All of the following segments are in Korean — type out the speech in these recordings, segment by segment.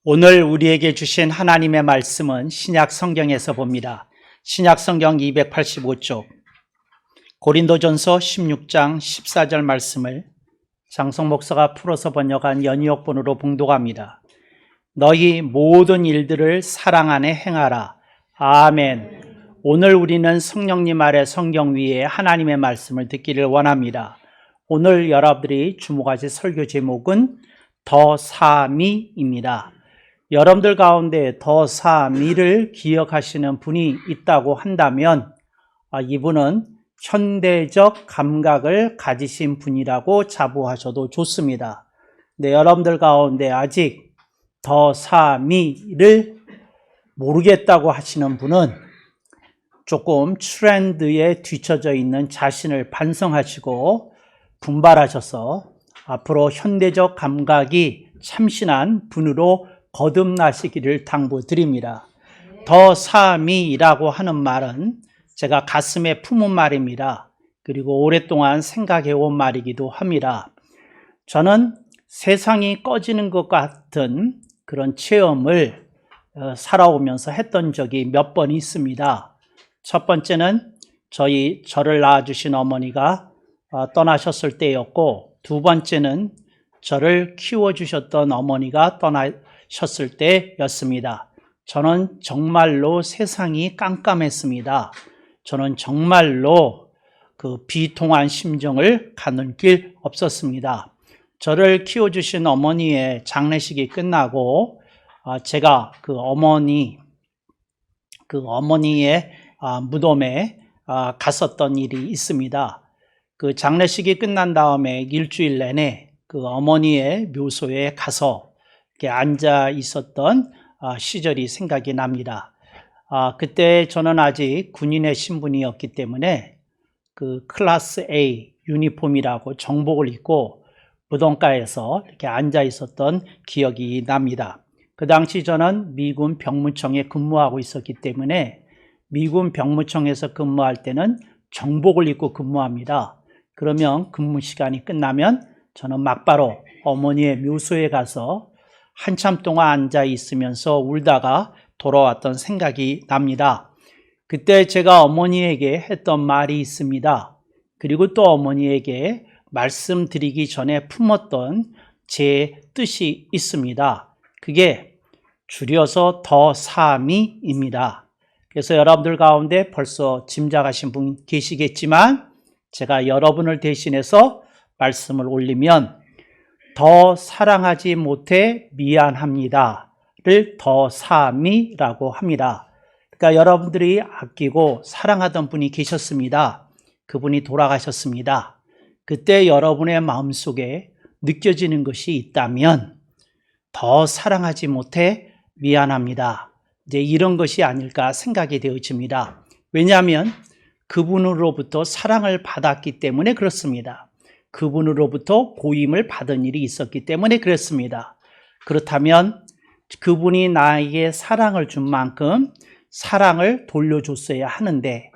오늘 우리에게 주신 하나님의 말씀은 신약 성경에서 봅니다. 신약 성경 285쪽 고린도전서 16장 14절 말씀을 장성 목사가 풀어서 번역한 연이역본으로 봉독합니다. 너희 모든 일들을 사랑 안에 행하라. 아멘. 오늘 우리는 성령님 아래 성경 위에 하나님의 말씀을 듣기를 원합니다. 오늘 여러분들이 주목하실 설교 제목은 더 사미입니다. 여러분들 가운데 더 사미를 기억하시는 분이 있다고 한다면 이분은 현대적 감각을 가지신 분이라고 자부하셔도 좋습니다. 근데 여러분들 가운데 아직 더 사미를 모르겠다고 하시는 분은 조금 트렌드에 뒤처져 있는 자신을 반성하시고 분발하셔서 앞으로 현대적 감각이 참신한 분으로 거듭나시기를 당부드립니다. 더 사미라고 하는 말은 제가 가슴에 품은 말입니다. 그리고 오랫동안 생각해온 말이기도 합니다. 저는 세상이 꺼지는 것 같은 그런 체험을 살아오면서 했던 적이 몇 번 있습니다. 첫 번째는 저를 낳아주신 어머니가 떠나셨을 때였고, 두 번째는 저를 키워주셨던 어머니가 떠나셨을 때였습니다. 저는 정말로 세상이 깜깜했습니다. 저는 정말로 그 비통한 심정을 가눌 길 없었습니다. 저를 키워주신 어머니의 장례식이 끝나고 제가 그 어머니의 무덤에 갔었던 일이 있습니다. 그 장례식이 끝난 다음에 일주일 내내 그 어머니의 묘소에 가서 이렇게 앉아 있었던 시절이 생각이 납니다. 그때 저는 아직 군인의 신분이었기 때문에 그 클래스 A 유니폼이라고 정복을 입고 무덤가에서 이렇게 앉아 있었던 기억이 납니다. 그 당시 저는 미군 병무청에 근무하고 있었기 때문에 미군 병무청에서 근무할 때는 정복을 입고 근무합니다. 그러면 근무 시간이 끝나면 저는 막바로 어머니의 묘소에 가서 한참 동안 앉아 있으면서 울다가 돌아왔던 생각이 납니다. 그때 제가 어머니에게 했던 말이 있습니다. 그리고 또 어머니에게 말씀드리기 전에 품었던 제 뜻이 있습니다. 그게 줄여서 더 사미입니다. 그래서 여러분들 가운데 벌써 짐작하신 분 계시겠지만 제가 여러분을 대신해서 말씀을 올리면 더 사랑하지 못해 미안합니다를 더 사미라고 합니다. 그러니까 여러분들이 아끼고 사랑하던 분이 계셨습니다. 그분이 돌아가셨습니다. 그때 여러분의 마음속에 느껴지는 것이 있다면 더 사랑하지 못해 미안합니다. 이제 이런 것이 아닐까 생각이 되어집니다. 왜냐하면 그분으로부터 사랑을 받았기 때문에 그렇습니다. 그분으로부터 고임을 받은 일이 있었기 때문에 그렇습니다. 그렇다면 그분이 나에게 사랑을 준 만큼 사랑을 돌려줬어야 하는데,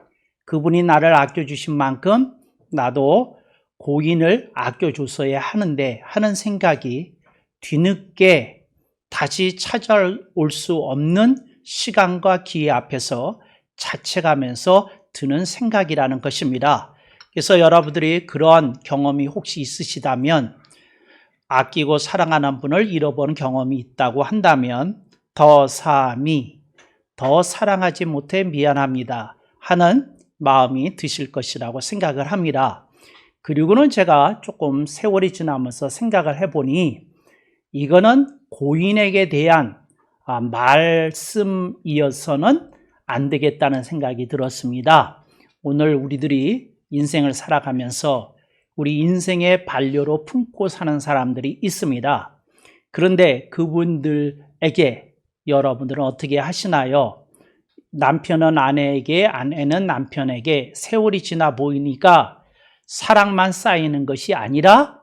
그분이 나를 아껴주신 만큼 나도 고인을 아껴줬어야 하는데 하는 생각이 뒤늦게 다시 찾아올 수 없는 시간과 기회 앞에서 자책하면서 드는 생각이라는 것입니다. 그래서 여러분들이 그런 경험이 혹시 있으시다면, 아끼고 사랑하는 분을 잃어본 경험이 있다고 한다면 더 사미, 더 사랑하지 못해 미안합니다 하는 마음이 드실 것이라고 생각을 합니다. 그리고는 제가 조금 세월이 지나면서 생각을 해보니 이거는 고인에게 대한 말씀이어서는 안 되겠다는 생각이 들었습니다. 오늘 우리들이 인생을 살아가면서 우리 인생의 반려로 품고 사는 사람들이 있습니다. 그런데 그분들에게 여러분들은 어떻게 하시나요? 남편은 아내에게, 아내는 남편에게 세월이 지나 보이니까 사랑만 쌓이는 것이 아니라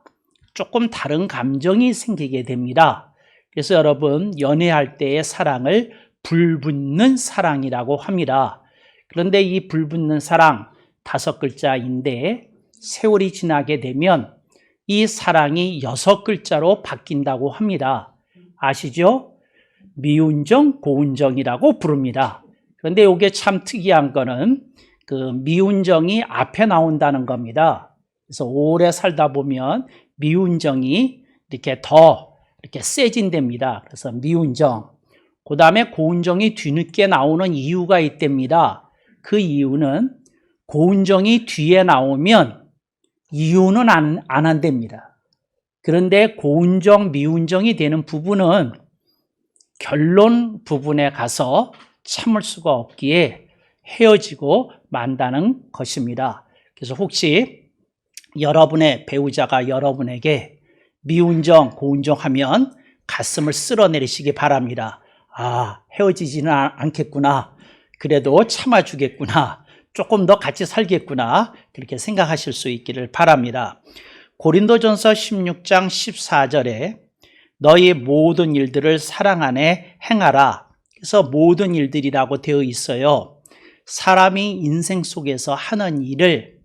조금 다른 감정이 생기게 됩니다. 그래서 여러분, 연애할 때의 사랑을 불붙는 사랑이라고 합니다. 그런데 이 불붙는 사랑 5글자인데 세월이 지나게 되면 이 사랑이 6글자로 바뀐다고 합니다. 아시죠? 미운정, 고운정이라고 부릅니다. 그런데 이게 참 특이한 거는 그 미운정이 앞에 나온다는 겁니다. 그래서 오래 살다 보면 미운정이 이렇게 더 이렇게 세진답니다. 그래서 미운정. 그 다음에 고운정이 뒤늦게 나오는 이유가 있답니다. 그 이유는 고운정이 뒤에 나오면 이유는 안 한답니다. 그런데 고운정, 미운정이 되는 부분은 결론 부분에 가서 참을 수가 없기에 헤어지고 만다는 것입니다. 그래서 혹시 여러분의 배우자가 여러분에게 미운정, 고운정 하면 가슴을 쓸어내리시기 바랍니다. 아, 헤어지지는 않겠구나. 그래도 참아주겠구나. 조금 더 같이 살겠구나. 그렇게 생각하실 수 있기를 바랍니다. 고린도전서 16장 14절에 너희 모든 일들을 사랑 안에 행하라. 그래서 모든 일들이라고 되어 있어요. 사람이 인생 속에서 하는 일을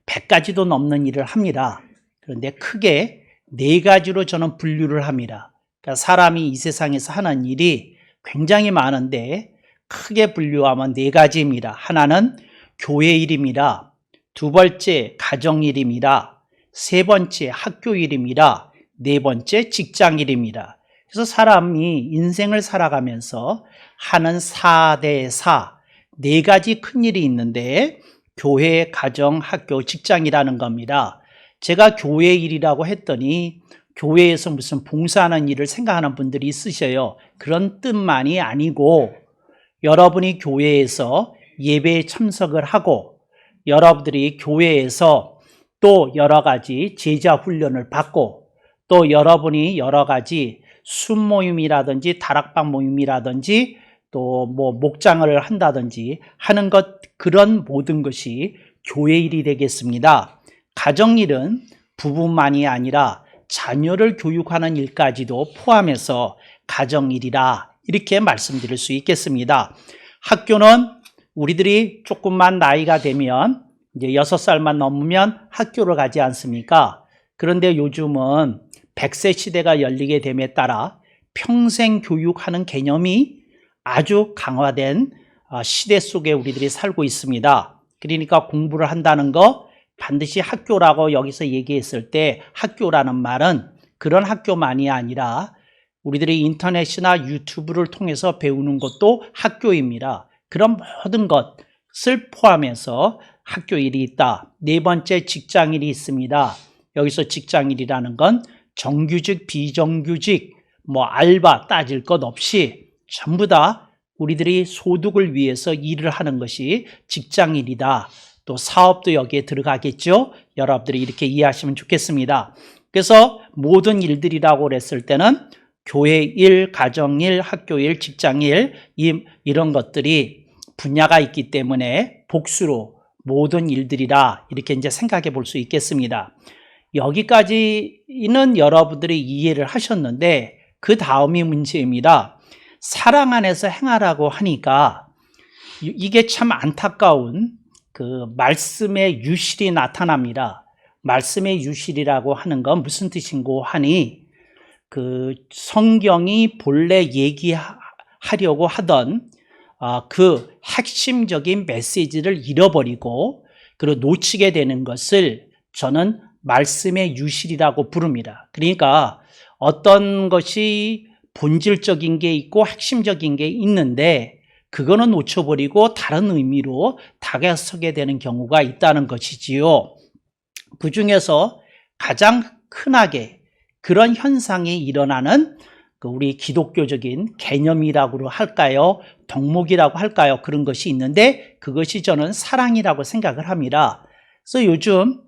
100가지도 넘는 일을 합니다. 그런데 크게 4가지로 저는 분류를 합니다. 그러니까 사람이 이 세상에서 하는 일이 굉장히 많은데 크게 분류하면 4가지입니다. 하나는 교회 일입니다. 2번째 가정 일입니다. 3번째 학교 일입니다. 4번째 직장 일입니다. 그래서 사람이 인생을 살아가면서 하는 4대4, 4가지 큰 일이 있는데 교회, 가정, 학교, 직장이라는 겁니다. 제가 교회 일이라고 했더니 교회에서 무슨 봉사하는 일을 생각하는 분들이 있으셔요. 그런 뜻만이 아니고 여러분이 교회에서 예배에 참석을 하고 여러분들이 교회에서 또 여러 가지 제자 훈련을 받고 또 여러분이 여러 가지 순모임이라든지 다락방 모임이라든지 또 뭐 목장을 한다든지 하는 것, 그런 모든 것이 교회 일이 되겠습니다. 가정일은 부부만이 아니라 자녀를 교육하는 일까지도 포함해서 가정일이라 이렇게 말씀드릴 수 있겠습니다. 학교는 우리들이 조금만 나이가 되면 이제 6살만 넘으면 학교를 가지 않습니까? 그런데 요즘은 100세 시대가 열리게 됨에 따라 평생 교육하는 개념이 아주 강화된 시대 속에 우리들이 살고 있습니다. 그러니까 공부를 한다는 거 반드시 학교라고 여기서 얘기했을 때 학교라는 말은 그런 학교만이 아니라 우리들이 인터넷이나 유튜브를 통해서 배우는 것도 학교입니다. 그런 모든 것을 포함해서 학교일이 있다. 4번째 직장일이 있습니다. 여기서 직장일이라는 건 정규직, 비정규직, 뭐 알바 따질 것 없이 전부 다 우리들이 소득을 위해서 일을 하는 것이 직장일이다. 또 사업도 여기에 들어가겠죠. 여러분들이 이렇게 이해하시면 좋겠습니다. 그래서 모든 일들이라고 그랬을 때는 교회 일, 가정 일, 학교 일, 직장 일 이런 것들이 분야가 있기 때문에 복수로 모든 일들이라 이렇게 이제 생각해 볼 수 있겠습니다. 여기까지는 여러분들이 이해를 하셨는데 그 다음이 문제입니다. 사랑 안에서 행하라고 하니까 이게 참 안타까운 그 말씀의 유실이 나타납니다. 말씀의 유실이라고 하는 건 무슨 뜻인고 하니 그 성경이 본래 얘기하려고 하던 그 핵심적인 메시지를 잃어버리고 그리고 놓치게 되는 것을 저는 말씀의 유실이라고 부릅니다. 그러니까 어떤 것이 본질적인 게 있고 핵심적인 게 있는데 그거는 놓쳐버리고 다른 의미로 다가서게 되는 경우가 있다는 것이지요. 그 중에서 가장 흔하게 그런 현상이 일어나는 우리 기독교적인 개념이라고 할까요? 덕목이라고 할까요? 그런 것이 있는데 그것이 저는 사랑이라고 생각을 합니다. 그래서 요즘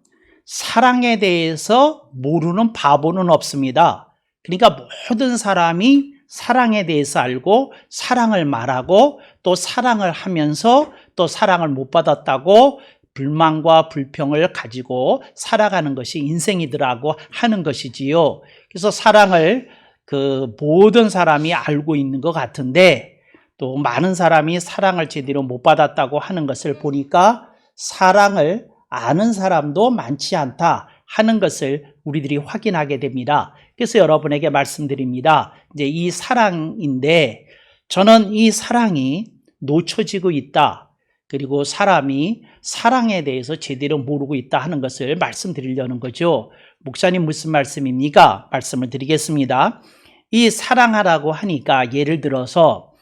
사랑에 대해서 모르는 바보는 없습니다. 그러니까 모든 사람이 사랑에 대해서 알고 사랑을 말하고 또 사랑을 하면서 또 사랑을 못 받았다고 불만과 불평을 가지고 살아가는 것이 인생이더라고 하는 것이지요. 그래서 사랑을 그 모든 사람이 알고 있는 것 같은데 또 많은 사람이 사랑을 제대로 못 받았다고 하는 것을 보니까 사랑을 아는 사람도 많지 않다 하는 것을 우리들이 확인하게 됩니다. 그래서 여러분에게 말씀드립니다. 이제 이 사랑인데 저는 이 사랑이 놓쳐지고 있다. 그리고 사람이 사랑에 대해서 제대로 모르고 있다 하는 것을 말씀드리려는 거죠. 목사님 무슨 말씀입니까? 말씀을 드리겠습니다. 이 사랑하라고 하니까 예를 들어서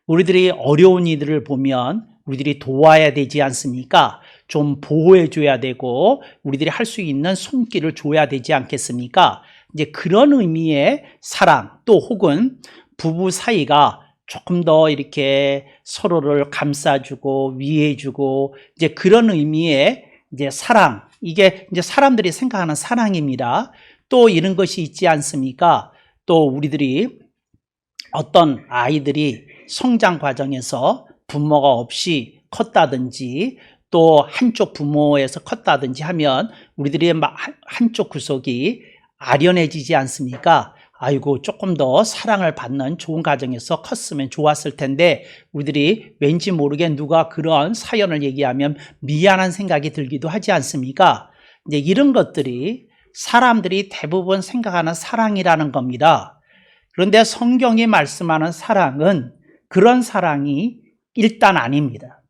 우리들이 어려운 이들을 보면 우리들이 도와야 되지 않습니까? 좀 보호해 줘야 되고 우리들이 할 수 있는 손길을 줘야 되지 않겠습니까? 이제 그런 의미의 사랑, 또 혹은 부부 사이가 조금 더 이렇게 서로를 감싸주고 위해주고 이제 그런 의미의 이제 사랑, 이게 이제 사람들이 생각하는 사랑입니다. 또 이런 것이 있지 않습니까? 또 우리들이 어떤 아이들이 성장 과정에서 부모가 없이 컸다든지 또 한쪽 부모에서 컸다든지 하면 우리들이 한쪽 구석이 아련해지지 않습니까? 아이고 조금 더 사랑을 받는 좋은 가정에서 컸으면 좋았을 텐데 우리들이 왠지 모르게 누가 그런 사연을 얘기하면 미안한 생각이 들기도 하지 않습니까? 이제 이런 것들이 사람들이 대부분 생각하는 사랑이라는 겁니다. 그런데 성경이 말씀하는 사랑은 그런 사랑이 일단 아닙니다.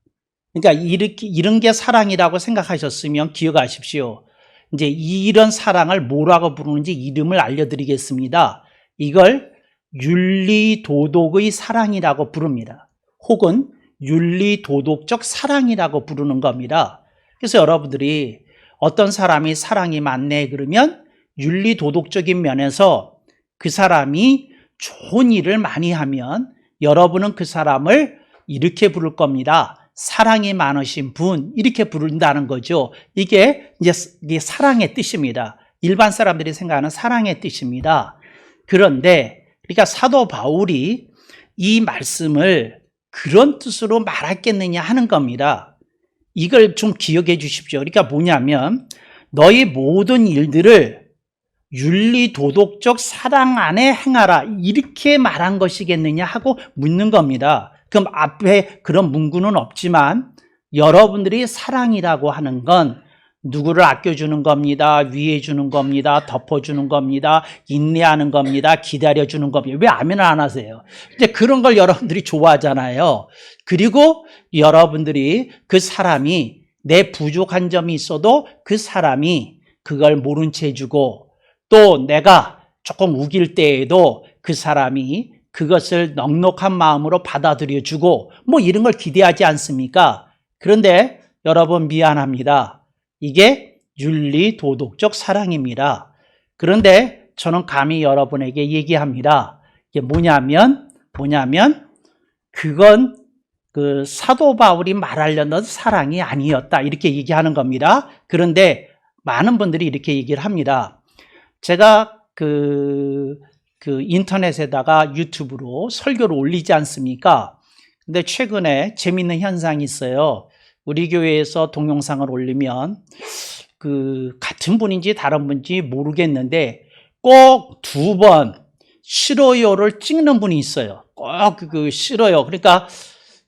그러니까 이런 게 사랑이라고 생각하셨으면 기억하십시오. 이제 이런 사랑을 뭐라고 부르는지 이름을 알려드리겠습니다. 이걸 윤리도덕의 사랑이라고 부릅니다. 혹은 윤리도덕적 사랑이라고 부르는 겁니다. 그래서 여러분들이 어떤 사람이 사랑이 많네 그러면 윤리도덕적인 면에서 그 사람이 좋은 일을 많이 하면 여러분은 그 사람을 이렇게 부를 겁니다. 사랑이 많으신 분, 이렇게 부른다는 거죠. 이게 이제 사랑의 뜻입니다. 일반 사람들이 생각하는 사랑의 뜻입니다. 그런데 그러니까 사도 바울이 이 말씀을 그런 뜻으로 말했겠느냐 하는 겁니다. 이걸 좀 기억해 주십시오. 그러니까 뭐냐면 너희 모든 일들을 윤리도덕적 사랑 안에 행하라 이렇게 말한 것이겠느냐 하고 묻는 겁니다. 그럼 앞에 그런 문구는 없지만 여러분들이 사랑이라고 하는 건 누구를 아껴주는 겁니다. 위해주는 겁니다. 덮어주는 겁니다. 인내하는 겁니다. 기다려주는 겁니다. 왜 아멘 안 하세요? 이제 그런 걸 여러분들이 좋아하잖아요. 그리고 여러분들이 그 사람이 내 부족한 점이 있어도 그 사람이 그걸 모른 채 해주고 또 내가 조금 우길 때에도 그 사람이 그것을 넉넉한 마음으로 받아들여주고 뭐 이런 걸 기대하지 않습니까? 그런데 여러분 미안합니다. 이게 윤리도덕적 사랑입니다. 그런데 저는 감히 여러분에게 얘기합니다. 이게 뭐냐면 그건 그 사도 바울이 말하려는 사랑이 아니었다 이렇게 얘기하는 겁니다. 그런데 많은 분들이 이렇게 얘기를 합니다. 제가 그 인터넷에다가 유튜브로 설교를 올리지 않습니까? 근데 최근에 재밌는 현상이 있어요. 우리 교회에서 동영상을 올리면 같은 분인지 다른 분인지 모르겠는데 꼭 2번 싫어요를 찍는 분이 있어요. 꼭 싫어요. 그러니까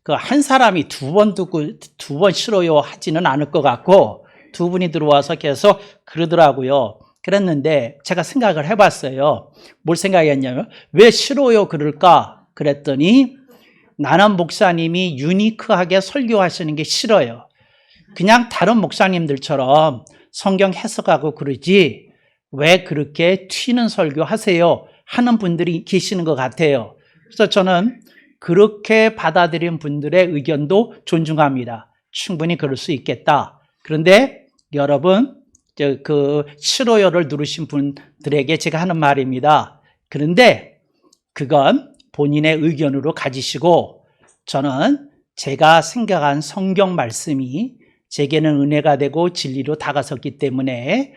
한 사람이 2번 듣고 2번 싫어요 하지는 않을 것 같고 2분이 들어와서 계속 그러더라고요. 그랬는데 제가 생각을 해봤어요. 뭘 생각했냐면 왜 싫어요 그럴까? 그랬더니 나는 목사님이 유니크하게 설교하시는 게 싫어요. 그냥 다른 목사님들처럼 성경 해석하고 그러지 왜 그렇게 튀는 설교하세요 하는 분들이 계시는 것 같아요. 그래서 저는 그렇게 받아들인 분들의 의견도 존중합니다. 충분히 그럴 수 있겠다. 그런데 여러분 싫어요를 누르신 분들에게 제가 하는 말입니다. 그런데 그건 본인의 의견으로 가지시고 저는 제가 생각한 성경 말씀이 제게는 은혜가 되고 진리로 다가섰기 때문에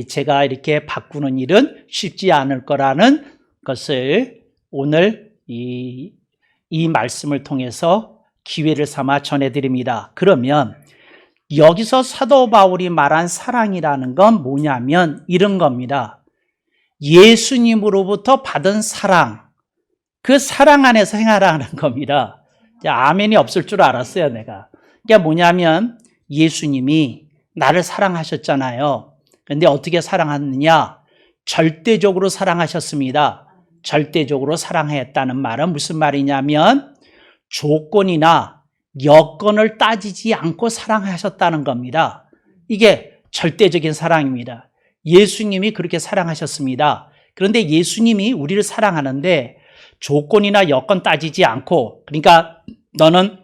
제가 이렇게 바꾸는 일은 쉽지 않을 거라는 것을 오늘 이 말씀을 통해서 기회를 삼아 전해드립니다. 그러면 여기서 사도 바울이 말한 사랑이라는 건 뭐냐면 이런 겁니다. 예수님으로부터 받은 사랑, 그 사랑 안에서 행하라는 겁니다. 아멘이 없을 줄 알았어요, 내가. 그게 뭐냐면 예수님이 나를 사랑하셨잖아요. 그런데 어떻게 사랑하느냐? 절대적으로 사랑하셨습니다. 절대적으로 사랑했다는 말은 무슨 말이냐면 조건이나 여건을 따지지 않고 사랑하셨다는 겁니다. 이게 절대적인 사랑입니다. 예수님이 그렇게 사랑하셨습니다. 그런데 예수님이 우리를 사랑하는데 조건이나 여건 따지지 않고, 그러니까 너는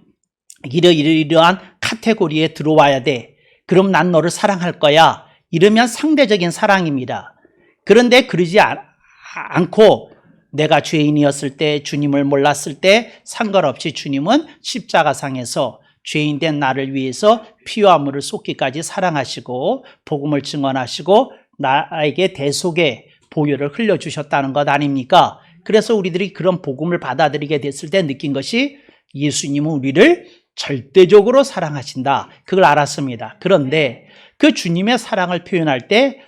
이러이러한 카테고리에 들어와야 돼. 그럼 난 너를 사랑할 거야. 이러면 상대적인 사랑입니다. 그런데 그러지 않고 내가 죄인이었을 때, 주님을 몰랐을 때 상관없이 주님은 십자가상에서 죄인된 나를 위해서 피와 물을 쏟기까지 사랑하시고 복음을 증언하시고 나에게 대속의 보혈을 흘려주셨다는 것 아닙니까? 그래서 우리들이 그런 복음을 받아들이게 됐을 때 느낀 것이 예수님은 우리를 절대적으로 사랑하신다. 그걸 알았습니다. 그런데 그 주님의 사랑을 표현할 때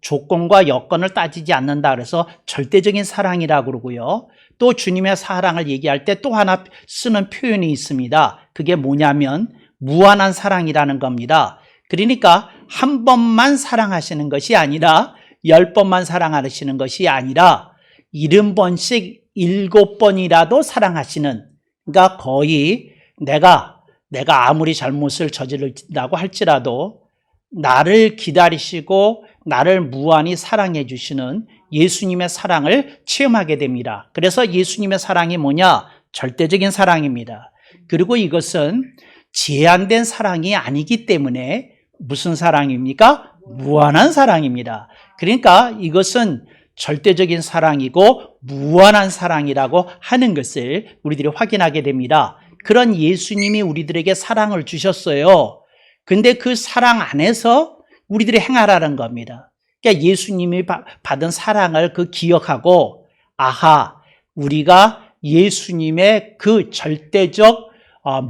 조건과 여건을 따지지 않는다 그래서 절대적인 사랑이라고 그러고요. 또 주님의 사랑을 얘기할 때 또 하나 쓰는 표현이 있습니다. 그게 뭐냐면 무한한 사랑이라는 겁니다. 그러니까 한 번만 사랑하시는 것이 아니라 10번만 사랑하시는 것이 아니라 70번씩 7번이라도 사랑하시는, 그러니까 거의 내가 아무리 잘못을 저지른다고 할지라도 나를 기다리시고 나를 무한히 사랑해 주시는 예수님의 사랑을 체험하게 됩니다. 그래서 예수님의 사랑이 뭐냐? 절대적인 사랑입니다. 그리고 이것은 제한된 사랑이 아니기 때문에 무슨 사랑입니까? 무한한 사랑입니다. 그러니까 이것은 절대적인 사랑이고 무한한 사랑이라고 하는 것을 우리들이 확인하게 됩니다. 그런 예수님이 우리들에게 사랑을 주셨어요. 근데 그 사랑 안에서 우리들이 행하라는 겁니다. 그러니까 예수님이 받은 사랑을 기억하고, 아하, 우리가 예수님의 그 절대적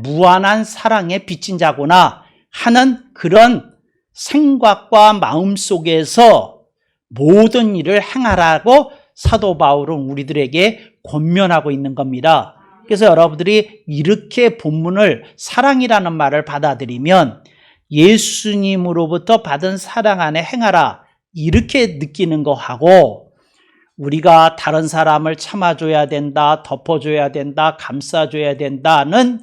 무한한 사랑에 빚진 자구나 하는 그런 생각과 마음 속에서 모든 일을 행하라고 사도 바울은 우리들에게 권면하고 있는 겁니다. 그래서 여러분들이 이렇게 본문을 사랑이라는 말을 받아들이면 예수님으로부터 받은 사랑 안에 행하라 이렇게 느끼는 거하고, 우리가 다른 사람을 참아줘야 된다, 덮어줘야 된다, 감싸줘야 된다는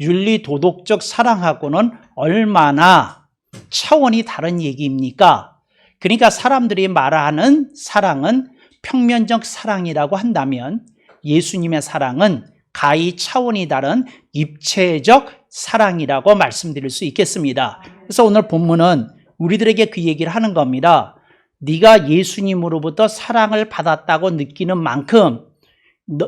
윤리도덕적 사랑하고는 얼마나 차원이 다른 얘기입니까? 그러니까 사람들이 말하는 사랑은 평면적 사랑이라고 한다면 예수님의 사랑은 가히 차원이 다른 입체적 사랑이라고 말씀드릴 수 있겠습니다. 그래서 오늘 본문은 우리들에게 그 얘기를 하는 겁니다. 네가 예수님으로부터 사랑을 받았다고 느끼는 만큼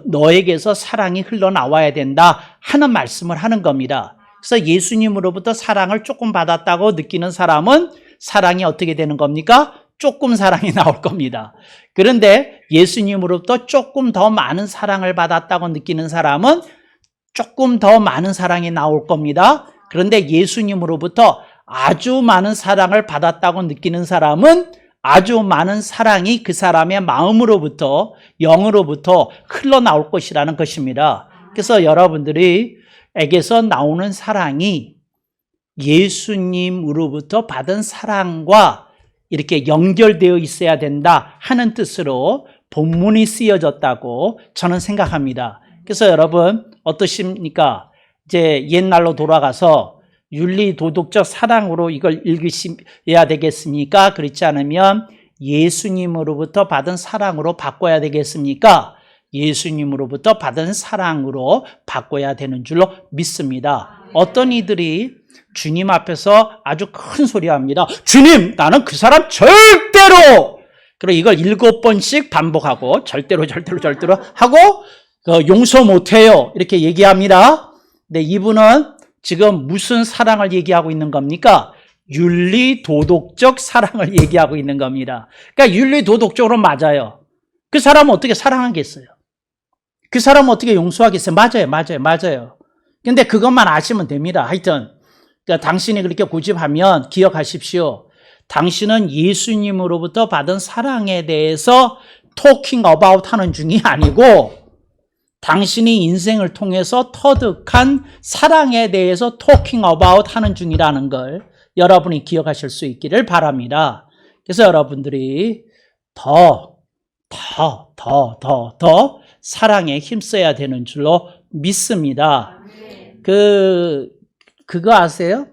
너에게서 사랑이 흘러나와야 된다 하는 말씀을 하는 겁니다. 그래서 예수님으로부터 사랑을 조금 받았다고 느끼는 사람은 사랑이 어떻게 되는 겁니까? 조금 사랑이 나올 겁니다. 그런데 예수님으로부터 조금 더 많은 사랑을 받았다고 느끼는 사람은 조금 더 많은 사랑이 나올 겁니다. 그런데 예수님으로부터 아주 많은 사랑을 받았다고 느끼는 사람은 아주 많은 사랑이 그 사람의 마음으로부터, 영으로부터 흘러나올 것이라는 것입니다. 그래서 여러분들에게서 나오는 사랑이 예수님으로부터 받은 사랑과 이렇게 연결되어 있어야 된다 하는 뜻으로 본문이 쓰여졌다고 저는 생각합니다. 그래서 여러분 어떠십니까? 이제 옛날로 돌아가서 윤리도덕적 사랑으로 이걸 읽으셔야 되겠습니까? 그렇지 않으면 예수님으로부터 받은 사랑으로 바꿔야 되겠습니까? 예수님으로부터 받은 사랑으로 바꿔야 되는 줄로 믿습니다. 어떤 이들이 주님 앞에서 아주 큰 소리 합니다. 주님, 나는 그 사람 절대로! 그리고 이걸 7번씩 반복하고 절대로 하고 용서 못해요. 이렇게 얘기합니다. 근데 이분은 지금 무슨 사랑을 얘기하고 있는 겁니까? 윤리도덕적 사랑을 얘기하고 있는 겁니다. 그러니까 윤리도덕적으로 맞아요. 그 사람은 어떻게 사랑하겠어요? 그 사람은 어떻게 용서하겠어요? 맞아요. 근데 그것만 아시면 됩니다. 하여튼 그러니까 당신이 그렇게 고집하면 기억하십시오. 당신은 예수님으로부터 받은 사랑에 대해서 talking about 하는 중이 아니고 당신이 인생을 통해서 터득한 사랑에 대해서 talking about 하는 중이라는 걸 여러분이 기억하실 수 있기를 바랍니다. 그래서 여러분들이 더 사랑에 힘써야 되는 줄로 믿습니다. 그거 아세요?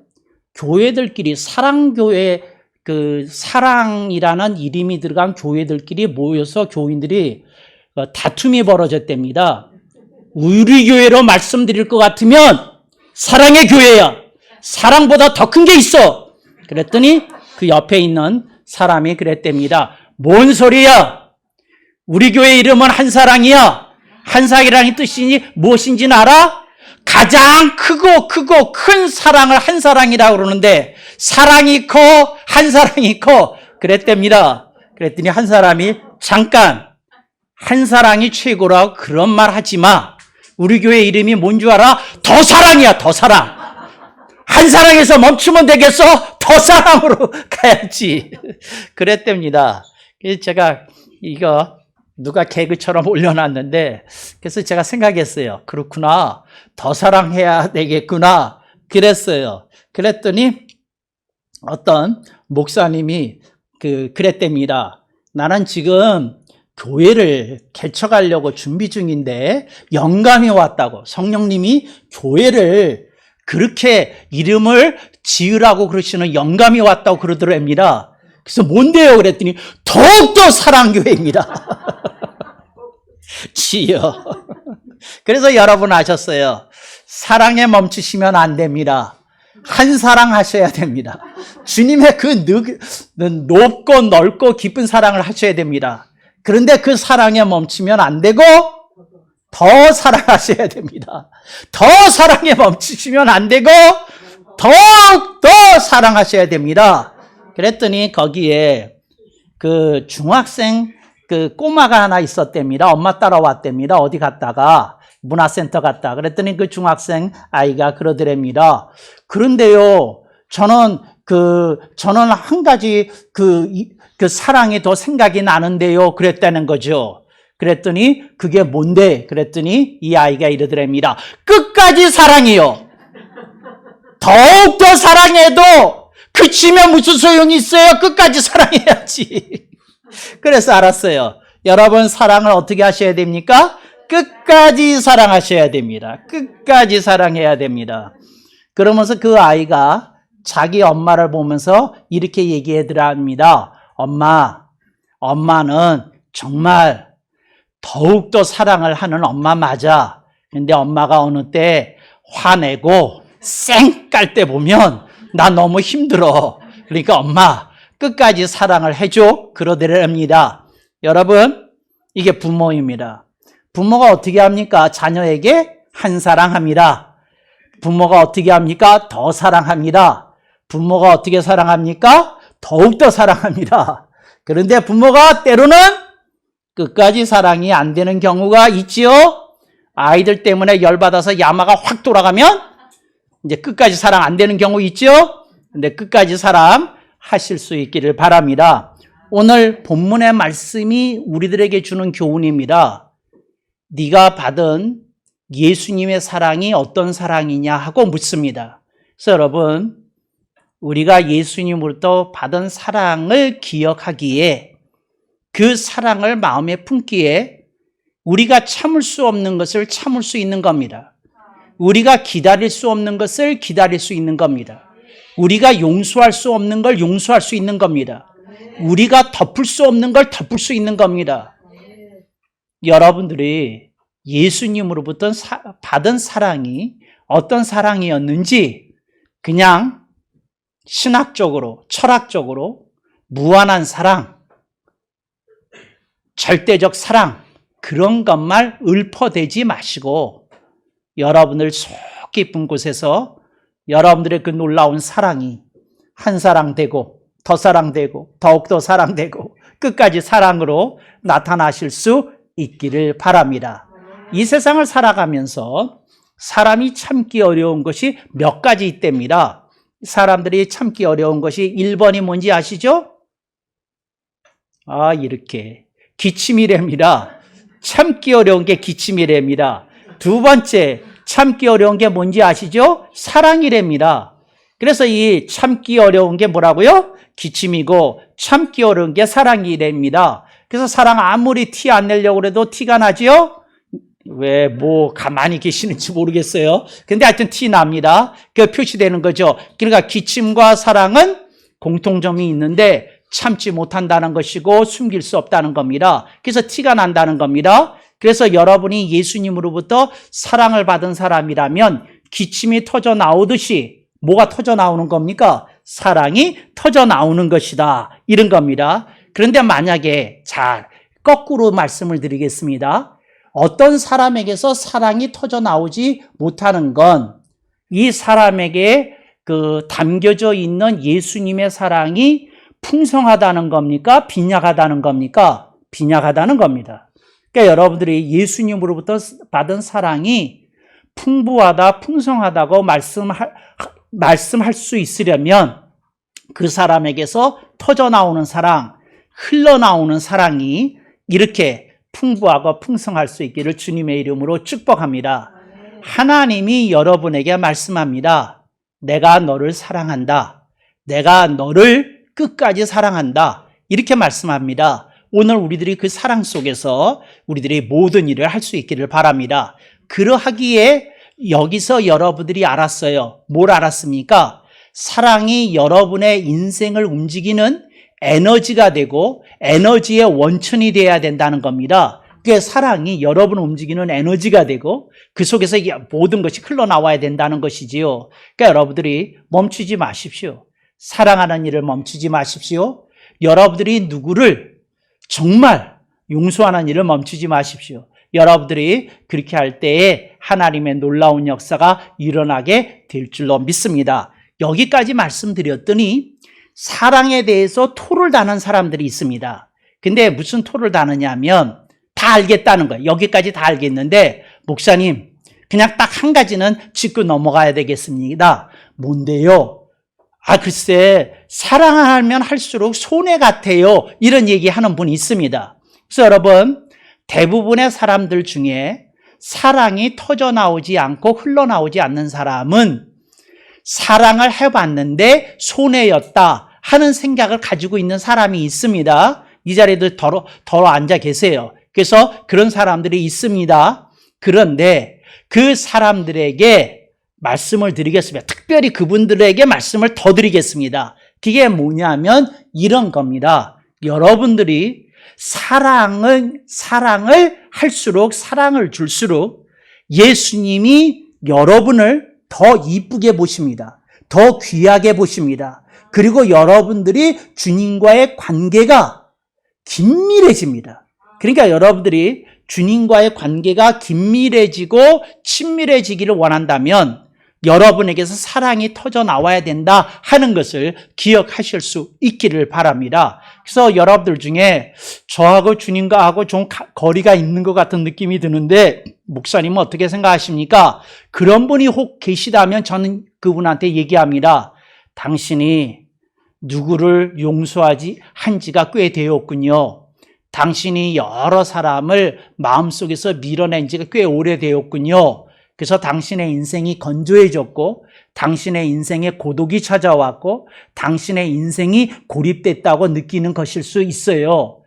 교회들끼리 사랑교회, 사랑이라는 이름이 들어간 교회들끼리 모여서 교인들이 다툼이 벌어졌답니다. 우리 교회로 말씀드릴 것 같으면 사랑의 교회야. 사랑보다 더 큰 게 있어. 그랬더니 그 옆에 있는 사람이 그랬답니다. 뭔 소리야? 우리 교회 이름은 한사랑이야. 한사랑의 뜻이 무엇인지는 알아? 가장 크고 큰 사랑을 한사랑이라고 그러는데 사랑이 커 한사랑이 커 그랬답니다. 그랬더니 한 사람이 잠깐 한사랑이 최고라고 그런 말 하지 마. 우리 교회 이름이 뭔 줄 알아? 더 사랑이야. 더 사랑. 한사랑에서 멈추면 되겠어? 더 사랑으로 가야지. 그랬답니다. 그래서 제가 이거 누가 개그처럼 올려놨는데 그래서 제가 생각했어요. 그렇구나. 더 사랑해야 되겠구나. 그랬어요. 그랬더니 어떤 목사님이 그랬답니다. 나는 지금 교회를 개척하려고 준비 중인데 영감이 왔다고. 성령님이 교회를 그렇게 이름을 지으라고 그러시는 영감이 왔다고 그러더랍니다. 그래서 뭔데요? 그랬더니 더욱더 사랑교회입니다. 지요. 그래서 여러분 아셨어요. 사랑에 멈추시면 안 됩니다. 한 사랑 하셔야 됩니다. 주님의 그 높고 넓고 깊은 사랑을 하셔야 됩니다. 그런데 그 사랑에 멈추면 안 되고 더 사랑하셔야 됩니다. 더 사랑에 멈추시면 안 되고 더욱더 사랑하셔야 됩니다. 그랬더니 거기에 그 중학생 꼬마가 하나 있었답니다. 엄마 따라왔답니다. 어디 갔다가 문화센터 갔다. 그랬더니 그 중학생 아이가 그러더랍니다. 그런데요, 저는 한 가지 그 사랑이 더 생각이 나는데요. 그랬다는 거죠. 그랬더니 그게 뭔데? 그랬더니 이 아이가 이러더랍니다. 끝까지 사랑이요. 더욱더 사랑해도 그치면 무슨 소용이 있어요? 끝까지 사랑해야지. 그래서 알았어요. 여러분 사랑을 어떻게 하셔야 됩니까? 끝까지 사랑하셔야 됩니다. 끝까지 사랑해야 됩니다. 그러면서 그 아이가 자기 엄마를 보면서 이렇게 얘기하더랍니다. 엄마는 정말 더욱더 사랑을 하는 엄마 맞아. 근데 엄마가 어느 때 화내고 쌩 깔 때 보면 나 너무 힘들어. 그러니까 엄마 끝까지 사랑을 해줘. 그러더랍니다. 여러분 이게 부모입니다. 부모가 어떻게 합니까? 자녀에게 한 사랑합니다. 부모가 어떻게 합니까? 더 사랑합니다. 부모가 어떻게 사랑합니까? 더욱더 사랑합니다. 그런데 부모가 때로는 끝까지 사랑이 안 되는 경우가 있지요. 아이들 때문에 열받아서 야마가 확 돌아가면 이제 끝까지 사랑 안 되는 경우 있죠. 근데 끝까지 사랑 하실 수 있기를 바랍니다. 오늘 본문의 말씀이 우리들에게 주는 교훈입니다. 네가 받은 예수님의 사랑이 어떤 사랑이냐 하고 묻습니다. 그래서 여러분 우리가 예수님으로부터 받은 사랑을 기억하기에 그 사랑을 마음에 품기에 우리가 참을 수 없는 것을 참을 수 있는 겁니다. 우리가 기다릴 수 없는 것을 기다릴 수 있는 겁니다. 우리가 용서할 수 없는 걸 용서할 수 있는 겁니다. 우리가 덮을 수 없는 걸 덮을 수 있는 겁니다. 여러분들이 예수님으로부터 받은 사랑이 어떤 사랑이었는지 그냥 신학적으로, 철학적으로 무한한 사랑, 절대적 사랑 그런 것만 읊어대지 마시고 여러분들 속 깊은 곳에서 여러분들의 그 놀라운 사랑이 한 사랑되고 더 사랑되고 더욱더 사랑되고 끝까지 사랑으로 나타나실 수 있기를 바랍니다. 이 세상을 살아가면서 사람이 참기 어려운 것이 몇 가지 있답니다. 사람들이 참기 어려운 것이 1번이 뭔지 아시죠? 이렇게 기침이랍니다. 참기 어려운 게 기침이랍니다. 두 번째 참기 어려운 게 뭔지 아시죠? 사랑이랍니다. 그래서 이 참기 어려운 게 뭐라고요? 기침이고 참기 어려운 게 사랑이랍니다. 그래서 사랑 아무리 티 안 내려고 해도 티가 나지요? 왜 가만히 계시는지 모르겠어요. 근데 하여튼 티 납니다. 그 표시되는 거죠. 그러니까 기침과 사랑은 공통점이 있는데 참지 못한다는 것이고 숨길 수 없다는 겁니다. 그래서 티가 난다는 겁니다. 그래서 여러분이 예수님으로부터 사랑을 받은 사람이라면 기침이 터져 나오듯이 뭐가 터져 나오는 겁니까? 사랑이 터져 나오는 것이다. 이런 겁니다. 그런데 만약에 거꾸로 말씀을 드리겠습니다. 어떤 사람에게서 사랑이 터져 나오지 못하는 건 이 사람에게 담겨져 있는 예수님의 사랑이 풍성하다는 겁니까? 빈약하다는 겁니까? 빈약하다는 겁니다. 그러니까 여러분들이 예수님으로부터 받은 사랑이 풍부하다, 풍성하다고 말씀할 수 있으려면 그 사람에게서 터져 나오는 사랑, 흘러나오는 사랑이 이렇게 풍부하고 풍성할 수 있기를 주님의 이름으로 축복합니다. 하나님이 여러분에게 말씀합니다. 내가 너를 사랑한다. 내가 너를 끝까지 사랑한다. 이렇게 말씀합니다. 오늘 우리들이 그 사랑 속에서 우리들이 모든 일을 할 수 있기를 바랍니다. 그러하기에 여기서 여러분들이 알았어요. 뭘 알았습니까? 사랑이 여러분의 인생을 움직이는 에너지가 되고 에너지의 원천이 되어야 된다는 겁니다. 그 사랑이 여러분을 움직이는 에너지가 되고 그 속에서 모든 것이 흘러나와야 된다는 것이지요. 그러니까 여러분들이 멈추지 마십시오. 사랑하는 일을 멈추지 마십시오. 여러분들이 누구를 정말 용서하는 일을 멈추지 마십시오. 여러분들이 그렇게 할 때에 하나님의 놀라운 역사가 일어나게 될 줄로 믿습니다. 여기까지 말씀드렸더니 사랑에 대해서 토를 다는 사람들이 있습니다. 근데 무슨 토를 다느냐면 다 알겠다는 거예요. 여기까지 다 알겠는데 목사님 그냥 딱 한 가지는 짚고 넘어가야 되겠습니다. 뭔데요? 글쎄 사랑하면 할수록 손해 같아요. 이런 얘기하는 분이 있습니다. 그래서 여러분 대부분의 사람들 중에 사랑이 터져 나오지 않고 흘러나오지 않는 사람은 사랑을 해봤는데 손해였다 하는 생각을 가지고 있는 사람이 있습니다. 이 자리에도 덜어 앉아 계세요. 그래서 그런 사람들이 있습니다. 그런데 그 사람들에게 말씀을 드리겠습니다. 특별히 그분들에게 말씀을 더 드리겠습니다. 그게 뭐냐면 이런 겁니다. 여러분들이 사랑을 할수록 사랑을 줄수록 예수님이 여러분을 더 이쁘게 보십니다. 더 귀하게 보십니다. 그리고 여러분들이 주님과의 관계가 긴밀해집니다. 그러니까 여러분들이 주님과의 관계가 긴밀해지고 친밀해지기를 원한다면 여러분에게서 사랑이 터져 나와야 된다 하는 것을 기억하실 수 있기를 바랍니다. 그래서 여러분들 중에 저하고 주님과하고 좀 거리가 있는 것 같은 느낌이 드는데 목사님은 어떻게 생각하십니까? 그런 분이 혹 계시다면 저는 그분한테 얘기합니다. 당신이 누구를 용서하지 한 지가 꽤 되었군요. 당신이 여러 사람을 마음속에서 밀어낸 지가 꽤 오래되었군요. 그래서 당신의 인생이 건조해졌고 당신의 인생에 고독이 찾아왔고 당신의 인생이 고립됐다고 느끼는 것일 수 있어요.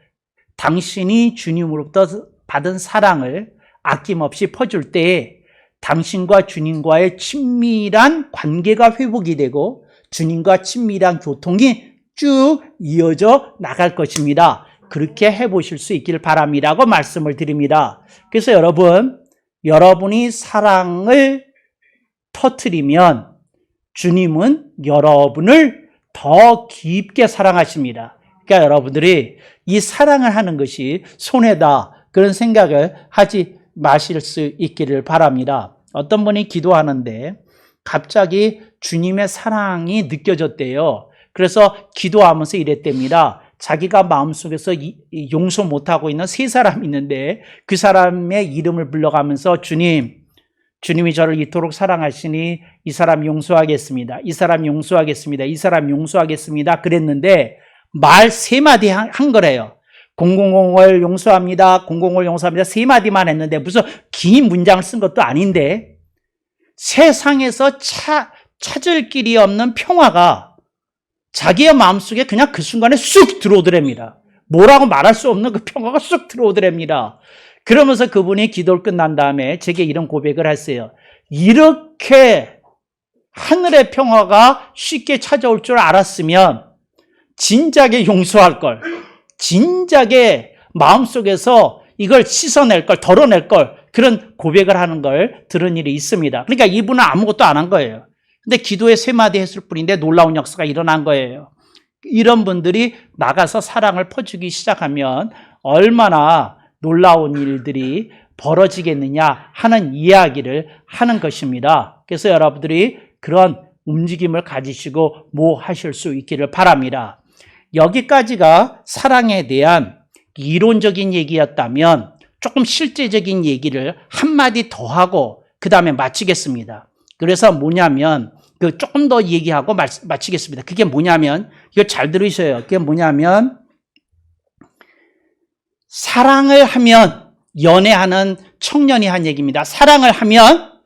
당신이 주님으로부터 받은 사랑을 아낌없이 퍼줄 때에 당신과 주님과의 친밀한 관계가 회복이 되고 주님과 친밀한 교통이 쭉 이어져 나갈 것입니다. 그렇게 해보실 수 있기를 바랍니다고 말씀을 드립니다. 그래서 여러분이 사랑을 터뜨리면 주님은 여러분을 더 깊게 사랑하십니다. 그러니까 여러분들이 이 사랑을 하는 것이 손해다 그런 생각을 하지 마실 수 있기를 바랍니다. 어떤 분이 기도하는데 갑자기 주님의 사랑이 느껴졌대요. 그래서 기도하면서 이랬답니다. 자기가 마음속에서 용서 못하고 있는 세 사람이 있는데 그 사람의 이름을 불러가면서 주님이 저를 이토록 사랑하시니 이 사람 용서하겠습니다. 이 사람 용서하겠습니다. 이 사람 용서하겠습니다. 그랬는데 말 세 마디 한 거래요. 000을 용서합니다. 000을 용서합니다. 세 마디만 했는데 무슨 긴 문장을 쓴 것도 아닌데 세상에서 찾을 길이 없는 평화가 자기의 마음속에 그냥 그 순간에 쑥 들어오더랍니다. 뭐라고 말할 수 없는 그 평화가 쑥 들어오더랍니다. 그러면서 그분이 기도를 끝난 다음에 제게 이런 고백을 했어요. 이렇게 하늘의 평화가 쉽게 찾아올 줄 알았으면 진작에 용서할 걸, 진작에 마음속에서 이걸 씻어낼 걸, 덜어낼 걸, 그런 고백을 하는 걸 들은 일이 있습니다. 그러니까 이분은 아무것도 안 한 거예요. 근데 기도에 3마디 했을 뿐인데 놀라운 역사가 일어난 거예요. 이런 분들이 나가서 사랑을 퍼주기 시작하면 얼마나 놀라운 일들이 벌어지겠느냐 하는 이야기를 하는 것입니다. 그래서 여러분들이 그런 움직임을 가지시고 뭐 하실 수 있기를 바랍니다. 여기까지가 사랑에 대한 이론적인 얘기였다면 조금 실제적인 얘기를 한마디 더 하고 그 다음에 마치겠습니다. 그래서 뭐냐면 조금 더 얘기하고 마치겠습니다. 그게 뭐냐면 이거 잘 들으셔요. 그게 뭐냐면 사랑을 하면 연애하는 청년이 한 얘기입니다. 사랑을 하면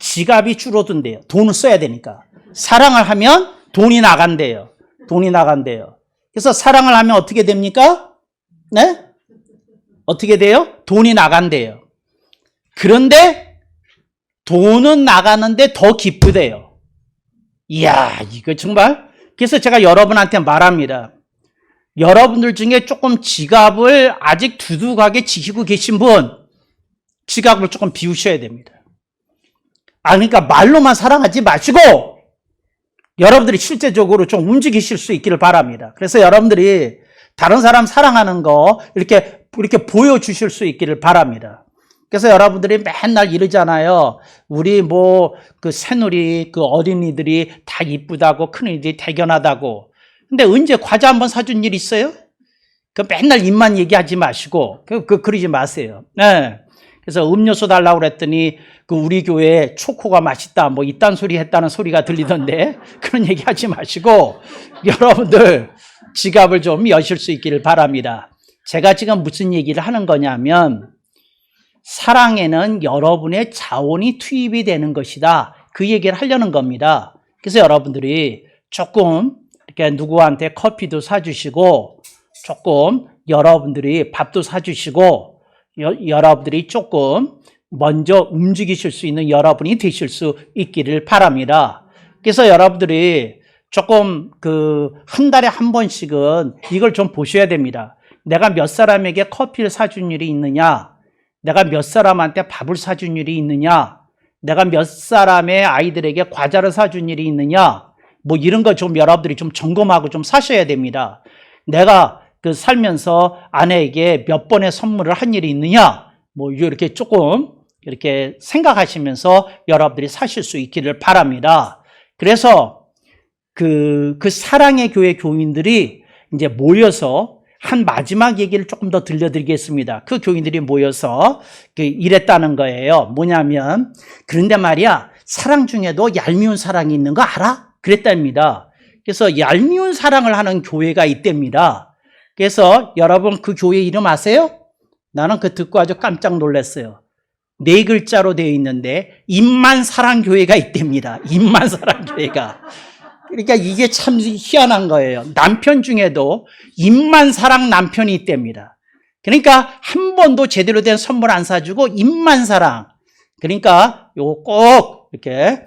지갑이 줄어든대요. 돈을 써야 되니까. 사랑을 하면 돈이 나간대요. 돈이 나간대요. 그래서 사랑을 하면 어떻게 됩니까? 네? 어떻게 돼요? 돈이 나간대요. 그런데 돈은 나가는데 더 기쁘대요. 이야, 이거 정말. 그래서 제가 여러분한테 말합니다. 여러분들 중에 조금 지갑을 아직 두둑하게 지키고 계신 분, 지갑을 조금 비우셔야 됩니다. 그러니까 말로만 사랑하지 마시고 여러분들이 실제적으로 좀 움직이실 수 있기를 바랍니다. 그래서 여러분들이 다른 사람 사랑하는 거 이렇게 보여주실 수 있기를 바랍니다. 그래서 여러분들이 맨날 이러잖아요. 우리 그 새누리, 그 어린이들이 다 이쁘다고, 큰일이 대견하다고. 근데 언제 과자 한번 사준 일 있어요? 맨날 입만 얘기하지 마시고, 그러지 마세요. 네. 그래서 음료수 달라고 그랬더니 우리 교회에 초코가 맛있다, 뭐 이딴 소리 했다는 소리가 들리던데 그런 얘기 하지 마시고 여러분들 지갑을 좀 여실 수 있기를 바랍니다. 제가 지금 무슨 얘기를 하는 거냐면 사랑에는 여러분의 자원이 투입이 되는 것이다. 그 얘기를 하려는 겁니다. 그래서 여러분들이 조금 이렇게 누구한테 커피도 사주시고 조금 여러분들이 밥도 사주시고 여러분들이 조금 먼저 움직이실 수 있는 여러분이 되실 수 있기를 바랍니다. 그래서 여러분들이 조금 한 달에 한 번씩은 이걸 좀 보셔야 됩니다. 내가 몇 사람에게 커피를 사준 일이 있느냐? 내가 몇 사람한테 밥을 사준 일이 있느냐? 내가 몇 사람의 아이들에게 과자를 사준 일이 있느냐? 뭐 이런 거 좀 여러분들이 좀 점검하고 좀 사셔야 됩니다. 내가 살면서 아내에게 몇 번의 선물을 한 일이 있느냐? 뭐 이렇게 조금 이렇게 생각하시면서 여러분들이 사실 수 있기를 바랍니다. 그래서 그 사랑의 교회 교인들이 이제 모여서 한 마지막 얘기를 조금 더 들려드리겠습니다. 그 교인들이 모여서 이랬다는 거예요. 뭐냐면, 그런데 말이야, 사랑 중에도 얄미운 사랑이 있는 거 알아? 그랬답니다. 그래서 얄미운 사랑을 하는 교회가 있답니다. 그래서 여러분 그 교회 이름 아세요? 나는 듣고 아주 깜짝 놀랐어요. 4글자로 되어 있는데 임만사랑교회가 있답니다. 임만사랑교회가. 그러니까 이게 참 희한한 거예요. 남편 중에도 임만사랑 남편이 있답니다. 그러니까 한 번도 제대로 된 선물 안 사주고 임만사랑. 그러니까 요거 꼭 이렇게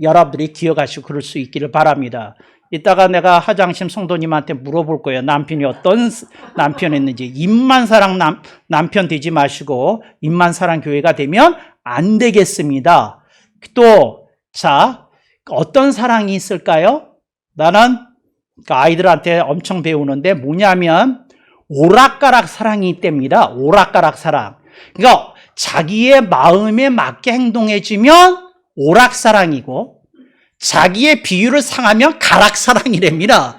여러분들이 기억하시고 그럴 수 있기를 바랍니다. 이따가 내가 하장심 성도님한테 물어볼 거예요. 남편이 어떤 남편이었는지. 입만사랑 남편 되지 마시고 입만사랑 교회가 되면 안 되겠습니다. 또 어떤 사랑이 있을까요? 나는 아이들한테 엄청 배우는데 뭐냐면 오락가락 사랑이 있답니다. 오락가락 사랑. 그러니까 자기의 마음에 맞게 행동해주면 오락사랑이고 자기의 비율을 상하면 가락사랑이랍니다.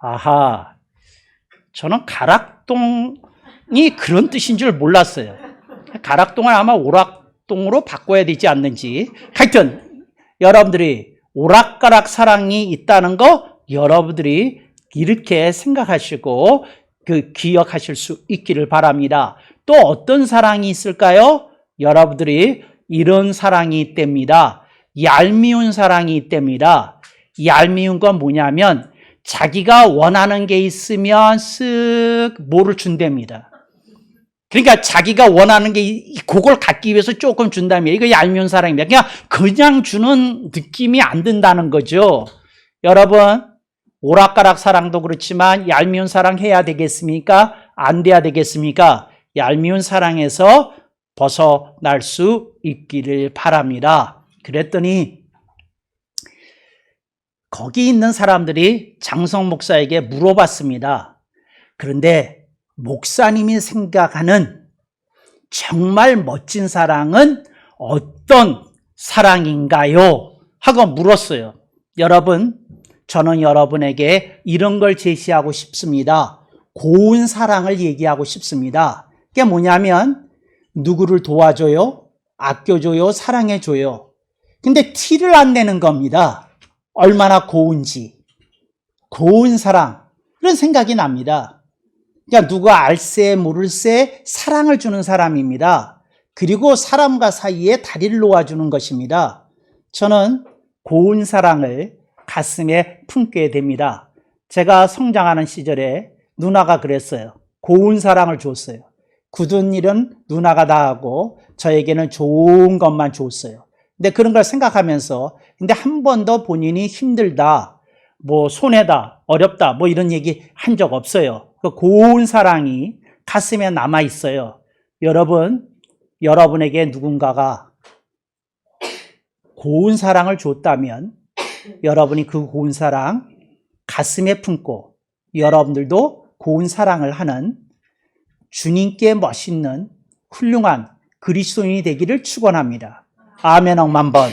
아하, 저는 가락동이 그런 뜻인 줄 몰랐어요. 가락동을 아마 오락동으로 바꿔야 되지 않는지. 하여튼 여러분들이 오락가락 사랑이 있다는 거 여러분들이 이렇게 생각하시고 기억하실 수 있기를 바랍니다. 또 어떤 사랑이 있을까요? 여러분들이 이런 사랑이 있답니다. 얄미운 사랑이 있답니다. 얄미운 건 뭐냐면 자기가 원하는 게 있으면 쓱 뭐를 준답니다. 그러니까 자기가 원하는 게 그걸 갖기 위해서 조금 준다면 이거 얄미운 사랑입니다. 그냥 주는 느낌이 안 든다는 거죠. 여러분 오락가락 사랑도 그렇지만 얄미운 사랑 해야 되겠습니까? 안 돼야 되겠습니까? 얄미운 사랑에서 벗어날 수 있기를 바랍니다. 그랬더니 거기 있는 사람들이 장성 목사에게 물어봤습니다. 그런데 목사님이 생각하는 정말 멋진 사랑은 어떤 사랑인가요? 하고 물었어요. 여러분, 저는 여러분에게 이런 걸 제시하고 싶습니다. 고운 사랑을 얘기하고 싶습니다. 그게 뭐냐면 누구를 도와줘요? 아껴줘요? 사랑해줘요. 근데 티를 안 내는 겁니다. 얼마나 고운지. 고운 사랑. 그런 생각이 납니다. 그러니까 누가 알새 모를새 사랑을 주는 사람입니다. 그리고 사람과 사이에 다리를 놓아주는 것입니다. 저는 고운 사랑을 가슴에 품게 됩니다. 제가 성장하는 시절에 누나가 그랬어요. 고운 사랑을 줬어요. 굳은 일은 누나가 다 하고 저에게는 좋은 것만 줬어요. 근데 그런 걸 생각하면서 근데 한 번도 본인이 힘들다, 뭐 손해다, 어렵다, 뭐 이런 얘기 한 적 없어요. 그 고운 사랑이 가슴에 남아 있어요. 여러분, 여러분에게 누군가가 고운 사랑을 줬다면 여러분이 그 고운 사랑 가슴에 품고 여러분들도 고운 사랑을 하는 주님께 멋있는 훌륭한 그리스도인이 되기를 축원합니다. 아멘 억만 번.